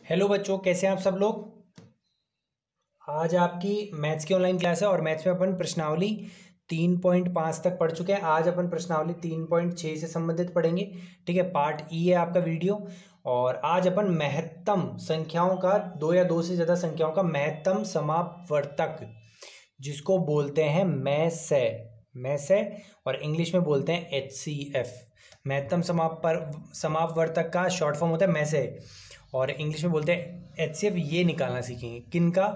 Hello बच्चों, कैसे हैं आप सब लोग। आज आपकी मैथ्स की ऑनलाइन क्लास है और मैथ्स में अपन प्रश्नावली 3.5 तक पढ़ चुके हैं। आज अपन प्रश्नावली 3.6 से संबंधित पढ़ेंगे। ठीक है, पार्ट ई है आपका वीडियो। और आज अपन महत्तम संख्याओं का, दो या दो से ज़्यादा संख्याओं का महत्तम समापवर्तक, जिसको बोलते हैं मैसे और इंग्लिश में बोलते हैं HCF। महत्तम समापवर्तक का शॉर्ट फॉर्म होता है मैसे और इंग्लिश में बोलते हैं HCF। ये निकालना सीखेंगे किनका,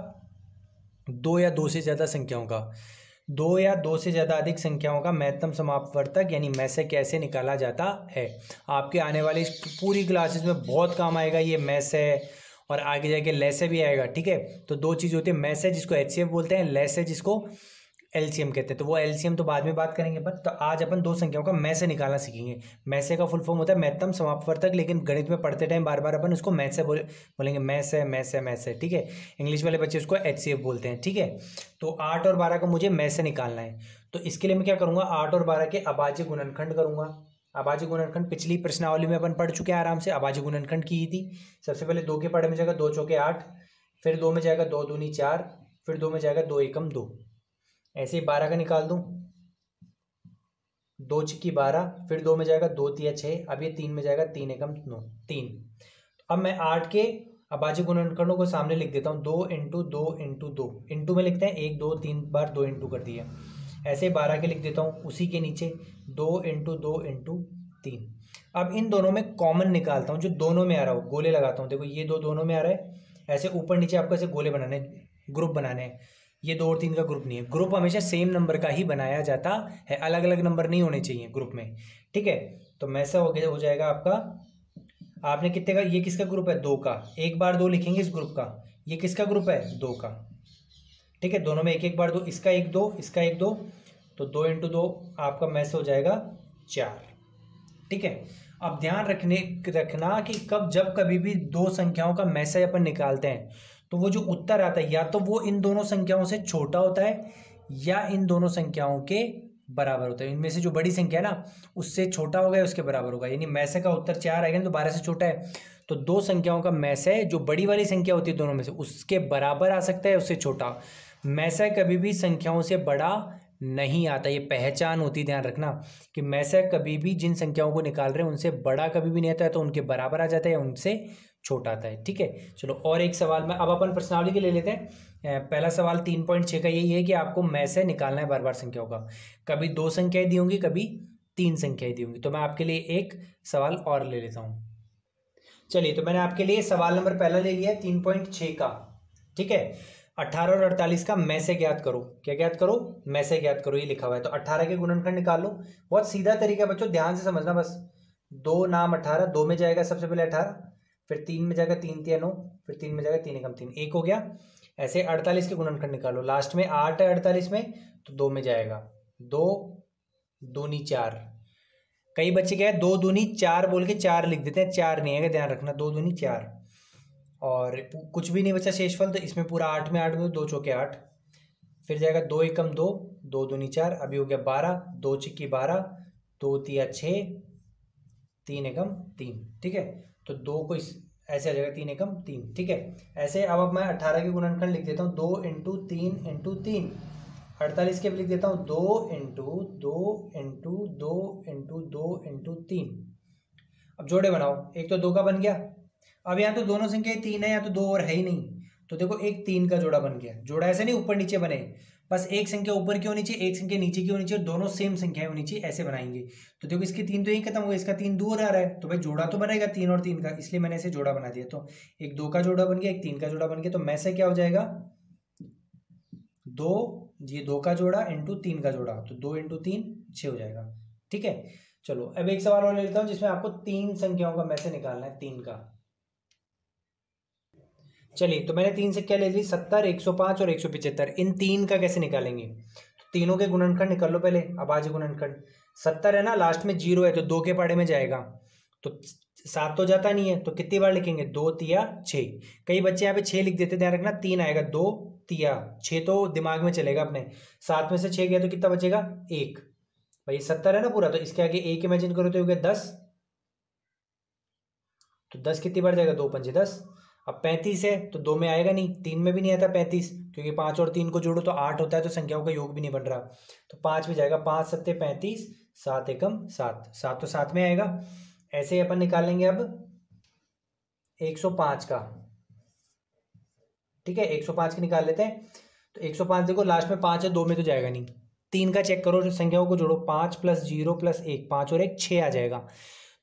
दो या दो से ज़्यादा संख्याओं का, दो या दो से ज़्यादा अधिक संख्याओं का महत्तम समापवर्तक यानी मैसे कैसे निकाला जाता है। आपके आने वाली पूरी क्लासेस में बहुत काम आएगा ये मैसे, और आगे जाके लेसे भी आएगा। ठीक है, तो दो चीज़ होती है, मैसे जिसको HCF बोलते हैं, लेसे जिसको LCM कहते हैं। तो वो LCM तो बाद में बात करेंगे अपन। तो आज अपन दो संख्याओं का मैसे निकालना सीखेंगे। मैसे का फुल फॉर्म होता है महत्तम समापवर्तक, लेकिन गणित में पढ़ते टाइम बार बार अपन उसको मैसे बोलेंगे, मैसे। ठीक है, इंग्लिश वाले बच्चे उसको HCF बोलते हैं। ठीक है, तो 8 और 12 का मुझे मैसे निकालना है। तो इसके लिए मैं क्या करूँगा, 8 और 12 के अभाज्य गुणनखंड करूँगा। अभाज्य गुणनखंड पिछली प्रश्नावली में अपन पढ़ चुके हैं आराम से, अभाज्य गुणनखंड की थी। सबसे पहले 2 के पढ़े में जाएगा 2 चौके 8, फिर 2 में जाएगा 2 दूनी 4, फिर 2 में जाएगा 2 एकम 2। ऐसे ही 12 का निकाल दूं, 2 चिक्की 12, फिर 2 में जाएगा 2 तिया 6, अब ये 3 में जाएगा 3 एकम 9 3। अब मैं 8 के अभाज्य गुणनखंडों को सामने लिख देता हूँ, 2 इंटू 2 इंटू 2 इंटू में लिखते हैं 1 2 3 बार 2 इंटू कर दिया। ऐसे 12 के लिख देता हूँ उसी के नीचे 2 इंटू 2 इंटू 3। अब इन दोनों में कॉमन निकालता हूँ, जो दोनों में आ रहा हो गोले लगाता हूँ। देखो ये दो दोनों में आ रहा है, ऐसे ऊपर नीचे आपको ऐसे गोले बनाने, ग्रुप बनाने हैं। ये 2 और 3 का ग्रुप नहीं है, ग्रुप हमेशा सेम नंबर का ही बनाया जाता है, अलग अलग नंबर नहीं होने चाहिए ग्रुप में। ठीक है, तो मैसे हो जाएगा आपका, आपने कितने का, ये किसका ग्रुप है, 2 का, एक बार 2 लिखेंगे इस ग्रुप का। ये किसका ग्रुप है, 2 का। ठीक है, दोनों में एक एक बार 2, इसका 1 2, इसका 1 2, तो 2 इंटू 2 आपका मैसे हो जाएगा 4। ठीक है, अब ध्यान रखना कि जब कभी भी दो संख्याओं का मैसे अपन निकालते हैं तो वो जो उत्तर आता है या तो वो इन दोनों संख्याओं से छोटा होता है या इन दोनों संख्याओं के बराबर होता है। इनमें से जो बड़ी संख्या है ना उससे छोटा होगा या उसके बराबर होगा, यानी मैसे का उत्तर 4 आएगा तो 12 से छोटा है। तो दो संख्याओं का मैसे जो बड़ी वाली संख्या होती है दोनों में से उसके बराबर आ सकता है, उससे छोटा। मैसे कभी भी संख्याओं से बड़ा नहीं आता, ये पहचान होती है, ध्यान रखना कि मैसे कभी भी जिन संख्याओं को निकाल रहे हैं उनसे बड़ा कभी भी नहीं आता है, तो उनके बराबर आ जाता है या उनसे छोटा आता है। ठीक है, चलो और एक सवाल में अब अपन प्रश्नावली के ले लेते हैं। पहला सवाल 3.6 का यही है कि आपको मैसे निकालना है बार बार संख्याओं का। कभी 2 संख्याएं दी होंगी, कभी 3 संख्याएं दी होंगी। तो मैं आपके लिए एक सवाल और ले लेता हूँ। चलिए, तो मैंने आपके लिए सवाल नंबर पहला ले लिया है 3.6 का। ठीक है, 18 और 48 का मैसे ज्ञात करो। क्या ज्ञात करो, मैसे ज्ञात करो, ये लिखा हुआ है। तो 18 के गुणनखंड निकाल लो। बहुत सीधा तरीका है बच्चों, ध्यान से समझना बस। 2 नाम 18, 2 में जाएगा सबसे पहले 18, फिर 3 में जाएगा 3 तिया 9, फिर 3 में जाएगा 3 एकम 3, 1 हो गया। ऐसे 48 के गुणनखंड निकालो, लास्ट में 8 है 48 में, तो 2 में जाएगा 2 दूनी 4। कई बच्चे क्या है 2 दूनी 4 बोल के 4 लिख देते हैं, 4 नहीं है, ध्यान रखना 2 दूनी 4। और कुछ भी नहीं बचा शेषफल, तो इसमें पूरा 8 में 8 में 2 चौके 8, फिर जाएगा 2 एकम 2, 2 दूनी 4, अभी हो गया 12, 2 चिक्की 12, 2 तिया 6, 3 एकम 3। ठीक है, तो 2 को इस ऐसे आ जाएगा 3 एकम 3। ठीक है, ऐसे अब मैं 18 के गुणनखंड लिख देता हूँ, 2 इंटू 3 इंटू 3। 48 के भी लिख देता हूँ 2 इंटू 2 इंटू 2 इंटू 2 इंटू 3। अब जोड़े बनाओ, एक तो 2 का बन गया। अब यहाँ तो दोनों संख्याएं 3 है, या तो 2 और है ही नहीं, तो देखो एक 3 का जोड़ा बन गया। जोड़ा ऐसे नहीं ऊपर नीचे बने, बस एक संख्या ऊपर की होनी चाहिए, एक संख्या नीचे की होनी चाहिए, दोनों सेम संख्याएं होनी चाहिए, ऐसे बनाएंगे। तो देखो इसके 3 तो यही खत्म हो गया, इसका 3 दूर आ रहा है, तो भाई जोड़ा तो बनेगा 3 और 3 का, इसलिए मैंने ऐसे जोड़ा बना दिया। तो एक 2 का जोड़ा बन गया, एक 3 का जोड़ा बन गया, तो मैसे क्या हो जाएगा 2, ये 2 का जोड़ा इंटू 3 का जोड़ा, तो 2 इंटू 3 6 हो जाएगा। ठीक है, चलो अब एक सवाल और ले लेता हूँ जिसमें आपको 3 संख्याओं का मैसे निकालना है, 3 का। चलिए, तो मैंने 3 संख्या ले ली, 70, 105 और 175। इन 3 का कैसे निकालेंगे, तो तीनों के गुणनखंड निकाल लो पहले। अभाज्य गुणनखंड 70 है ना, लास्ट में 0 है, तो 2 के पाड़े में जाएगा, तो 7 तो जाता नहीं है, तो कितनी बार लिखेंगे, 2 तिया 6। कई बच्चे यहाँ पे 6 लिख देते, ध्यान रखना 3 आएगा, 2 तिया 6 तो दिमाग में चलेगा अपने। 7 में से 6 गया तो कितना बचेगा, 1। भाई 70 है ना पूरा, तो इसके आगे 1 इमेजिन करो तो हो गया 10, तो 10 कितनी बार जाएगा, 2 पंजे 10। अब 35 है तो 2 में आएगा नहीं, 3 में भी नहीं आता 35, क्योंकि 5 और 3 को जोड़ो तो 8 होता है, तो संख्याओं का योग भी नहीं बन रहा। तो 5 में जाएगा, 5 सत्ते 35, 7 एकम 7, 7 तो 7 में आएगा। ऐसे ही अपन निकाल लेंगे अब 105 का। ठीक है, 105 की निकाल लेते हैं। तो 105 देखो लास्ट में 5 है, 2 में तो जाएगा नहीं। 3 का चेक करो, संख्याओं को जोड़ो, 5 + 0 + 1, 5 और 1 6 आ जाएगा।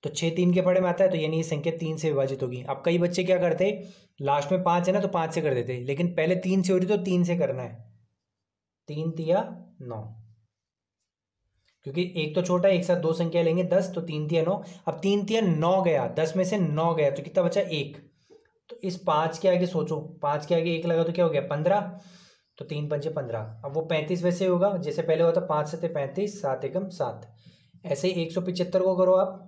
तो 6 3 के पड़े में आता है, तो यानी ये संख्या 3 से विभाजित होगी। अब कई बच्चे क्या करते, लास्ट में 5 है ना तो 5 से कर देते, लेकिन पहले 3 से हो रही तो 3 से करना है। 3 तिया 9, क्योंकि एक तो छोटा है, एक साथ दो संख्या लेंगे 10, तो 3 तिया 9। अब 3 तिया 9 गया, 10 में से 9 गया, तो कितना बचा 1। तो इस 5 के आगे सोचो, 5 के आगे 1 लगा तो क्या हो गया 15, तो 3 पंचे 15। अब वो 35 वैसे होगा जैसे पहले हुआ था, 5 सत्ते 35, 7 एकम 7। ऐसे ही 175 को करो आप।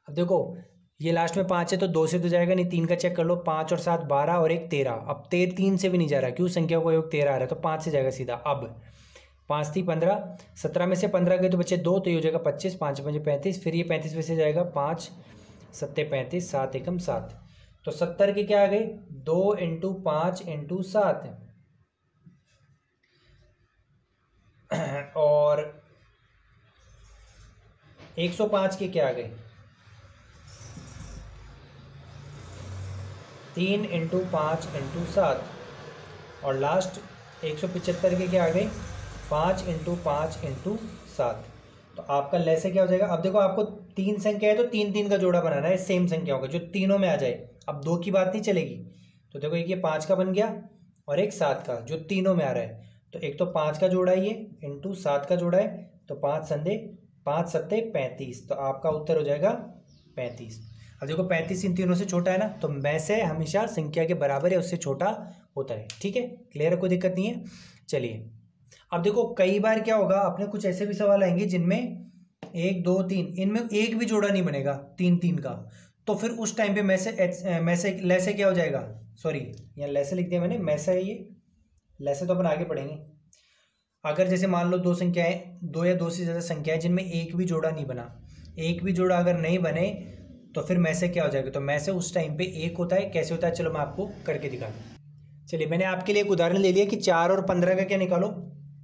अब देखो ये लास्ट में 5 है तो 2 से तो जाएगा नहीं, 3 का चेक कर लो, 5 और 7 12 और 1 13। अब 3 से भी नहीं जा रहा, क्यों, संख्या को योग 13 आ रहा है, तो 5 से जाएगा सीधा। अब 5 थी 15, 17 में से 15 गए तो बच्चे 2, तो ये हो जाएगा 25, 5 पंजे 35। फिर ये 35 में से जाएगा, 5 सत्ते 35, 7 एकम 7। तो 70 के क्या आ गए, 2 × 5 × 7। और 105 के क्या आ गए, 3 × 5 × 7। और लास्ट 175 के क्या आ गए, 5 × 5 × 7। तो आपका लैसे क्या हो जाएगा। अब देखो आपको 3 संख्या है तो 3 3 का जोड़ा बनाना है सेम संख्याओं का, जो तीनों में आ जाए। अब 2 की बात नहीं चलेगी। तो देखो एक ये 5 का बन गया और एक 7 का, जो तीनों में आ रहा है। तो एक तो 5 का जोड़ा है ये, × 7 का जोड़ा है, तो 5 सत्ते 35। तो आपका उत्तर हो जाएगा 35। अब देखो 35 इन तीनों से छोटा है ना, तो में से हमेशा संख्या के बराबर या उससे छोटा होता है। ठीक है, क्लियर है, कोई दिक्कत नहीं है। चलिए अब देखो कई बार क्या होगा, अपने कुछ ऐसे भी सवाल आएंगे जिनमें 1 2 3 इनमें एक भी जोड़ा नहीं बनेगा 3 3 का। तो फिर उस टाइम पे मैसे लैसे क्या हो जाएगा, सॉरी यहाँ लैसे लिख दिया मैंने, मैसे है ये, लैसे तो अपन आगे पढ़ेंगे। अगर जैसे मान लो दो संख्याएं, 2 या 2 से ज़्यादा संख्याएं जिनमें एक भी जोड़ा नहीं बना, एक भी जोड़ा अगर नहीं बने तो फिर मैसे क्या हो जाएगा, तो मैसे उस टाइम पे 1 होता है। कैसे होता है चलो मैं आपको करके दिखाता हूँ। चलिए मैंने आपके लिए एक उदाहरण ले लिया कि 4 और 15 का क्या निकालो,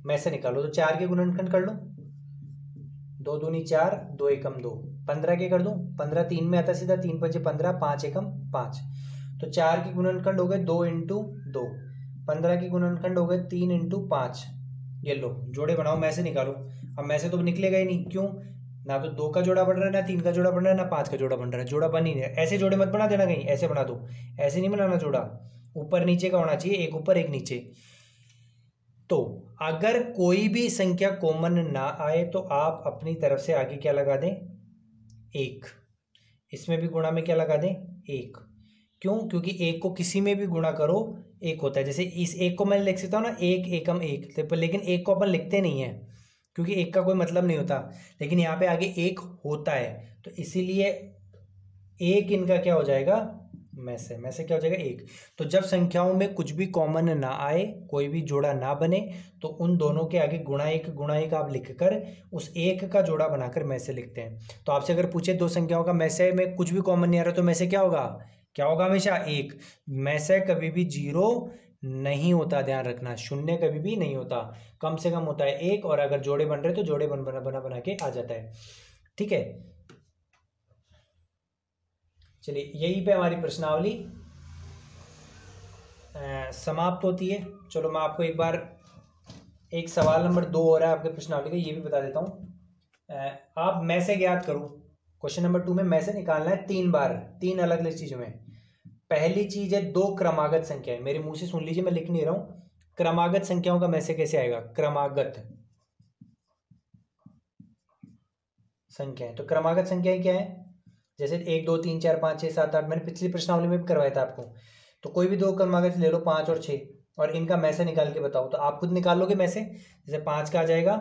मैसे निकालो। तो 4 के गुणनखंड कर लो, 2 दूनी 4, 2 एकम 2। 15 के कर दूं, 15 3 में आता सीधा, 3 पंजे 15, 5 एकम 5। तो 4 के गुणनखंड हो गए 2 × 2, 15 के गुणनखंड हो गए 3 × 5। ये लो जोड़े बनाओ, मैसे निकालो। अब मैसे तो निकलेगा ही नहीं, क्यों, ना तो 2 का जोड़ा बन रहा है, ना 3 का जोड़ा बन रहा है, ना 5 का जोड़ा बन रहा है, जोड़ा बन ही नहीं रहा। ऐसे जोड़े मत बना देना कहीं, ऐसे बना दो, ऐसे नहीं बनाना जोड़ा, ऊपर नीचे का होना चाहिए, एक ऊपर एक नीचे। तो अगर कोई भी संख्या कॉमन ना आए तो आप अपनी तरफ से आगे क्या लगा दें, 1। इसमें भी गुणा में क्या लगा दें, 1। क्यों, क्योंकि 1 को किसी में भी गुणा करो 1 होता है। जैसे इस 1 को मैं लिख सकता हूँ ना 1 एकम 1, लेकिन 1 को अपन लिखते नहीं है क्योंकि 1 का कोई मतलब नहीं होता, लेकिन यहाँ पे आगे 1 होता है, तो इसीलिए 1 इनका क्या हो जाएगा, मैसे क्या हो जाएगा 1। तो जब संख्याओं में कुछ भी कॉमन ना आए, कोई भी जोड़ा ना बने, तो उन दोनों के आगे गुणा 1 आप लिखकर उस 1 का जोड़ा बनाकर मैसे लिखते हैं। तो आपसे अगर पूछे दो संख्याओं का मैसे में कुछ भी कॉमन नहीं आ रहा तो मैसे क्या होगा, हमेशा 1। मैसे कभी भी 0 नहीं होता, ध्यान रखना, शून्य कभी भी नहीं होता, कम से कम होता है 1। और अगर जोड़े बन रहे तो जोड़े बना के आ जाता है। ठीक है, चलिए यहीं पे हमारी प्रश्नावली समाप्त होती है। चलो मैं आपको एक बार एक सवाल नंबर 2 हो रहा है आपके प्रश्नावली का, ये भी बता देता हूँ। आप मैसे ज्ञात करो। क्वेश्चन नंबर 2 में मैसे निकालना है 3 बार, 3 अलग अलग चीजों में। पहली चीज है 2 क्रमागत संख्याएं, मेरे मुंह से सुन लीजिए, मैं लिख नहीं रहा हूं। क्रमागत संख्याओं का मैसे कैसे आएगा, क्रमागत संख्याएं। तो क्रमागत संख्याएं क्या है, जैसे 1 2 3 4 5 6 7 8, मैंने पिछली प्रश्नावली में भी करवाया था आपको। तो कोई भी 2 क्रमागत ले लो, 5 और 6, और इनका मैसे निकाल के बताओ। तो आप खुद निकाल लोगे मैसे, जैसे 5 का आ जाएगा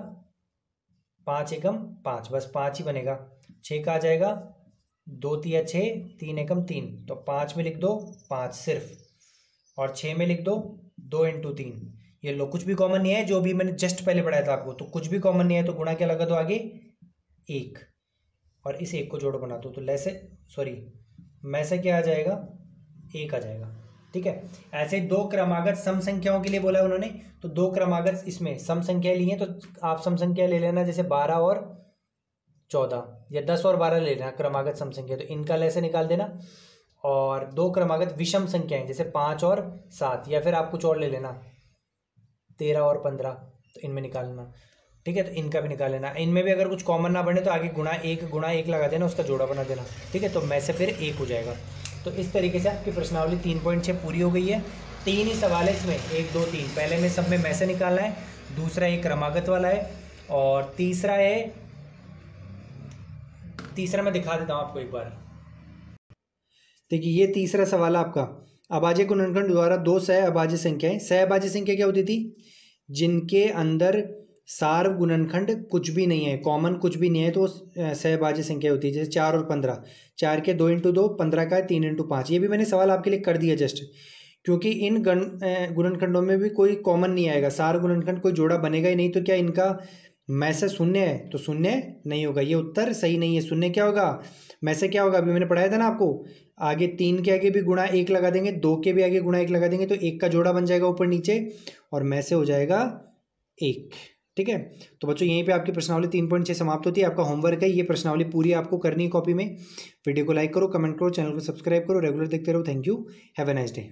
5 एकम 5, बस 5 ही बनेगा। 6 का आ जाएगा 2 तिया 6, 3 एकम 3, तो 5 में लिख दो 5 सिर्फ, और 6 में लिख दो 2 × 3। ये लो, कुछ भी कॉमन नहीं है, जो भी मैंने जस्ट पहले पढ़ाया था आपको। तो कुछ भी कॉमन नहीं है तो गुणा क्या लगा दो आगे, 1, और इस 1 को जोड़ बना दो। तो मैसे क्या आ जाएगा, 1 आ जाएगा। ठीक है, ऐसे दो क्रमागत सम संख्याओं के लिए बोला है उन्होंने, तो दो क्रमागत इसमें सम संख्या ली है, तो आप सम संख्या ले लेना, जैसे 12 और 14 या 10 और 12 ले लेना क्रमागत सम संख्या, तो इनका ऐसे निकाल देना। और दो क्रमागत विषम संख्याएं जैसे 5 और 7, या फिर आप कुछ और ले लेना 13 और 15, तो इनमें निकाल लेना। ठीक है, तो इनका भी निकाल लेना। इनमें भी अगर कुछ कॉमन ना बने तो आगे गुणा एक लगा देना, उसका जोड़ा बना देना। ठीक है, तो मैं से फिर 1 हो जाएगा। तो इस तरीके से आपकी प्रश्नावली 3.6 पूरी हो गई है। 3 ही सवाल है इसमें, 1 2 3। पहले में सब में मैं से निकालना है, दूसरा एक क्रमागत वाला है, और तीसरा मैं दिखा देता हूँ आपको एक बार। देखिए ये तीसरा सवाल है आपका। अभाज्य गुणनखंड द्वारा दो सह अभाज्य संख्याएं। सह अभाज्य संख्या क्या होती थी? जिनके अंदर सार्व गुणनखंड कुछ भी नहीं है, कॉमन कुछ भी नहीं है, तो सहभाज्य संख्या होती है। जैसे 4 और 15, 4 के 2 × 2, 15 का 3 × 5। ये भी मैंने सवाल आपके लिए कर दिया जस्ट, क्योंकि इन गुणनखंडों में भी कोई कॉमन नहीं आएगा, सार्व गुणनखंड कोई जोड़ा बनेगा ही नहीं, तो क्या इनका में से शून्य है? तो शून्य नहीं होगा, ये उत्तर सही नहीं है। शून्य क्या होगा? में से क्या होगा? अभी मैंने पढ़ाया था ना आपको, आगे 3 के आगे भी गुणा 1 लगा देंगे, 2 के भी आगे गुणा 1 लगा देंगे, तो 1 का जोड़ा बन जाएगा ऊपर नीचे, और में से हो जाएगा 1। ठीक है, तो बच्चों यहीं पे आपकी प्रश्नावली 3.6 समाप्त होती है। आपका होमवर्क है, ये प्रश्नावली पूरी आपको करनी है कॉपी में। वीडियो को लाइक करो, कमेंट करो, चैनल को सब्सक्राइब करो, रेगुलर देखते रहो। Thank you, have a nice day.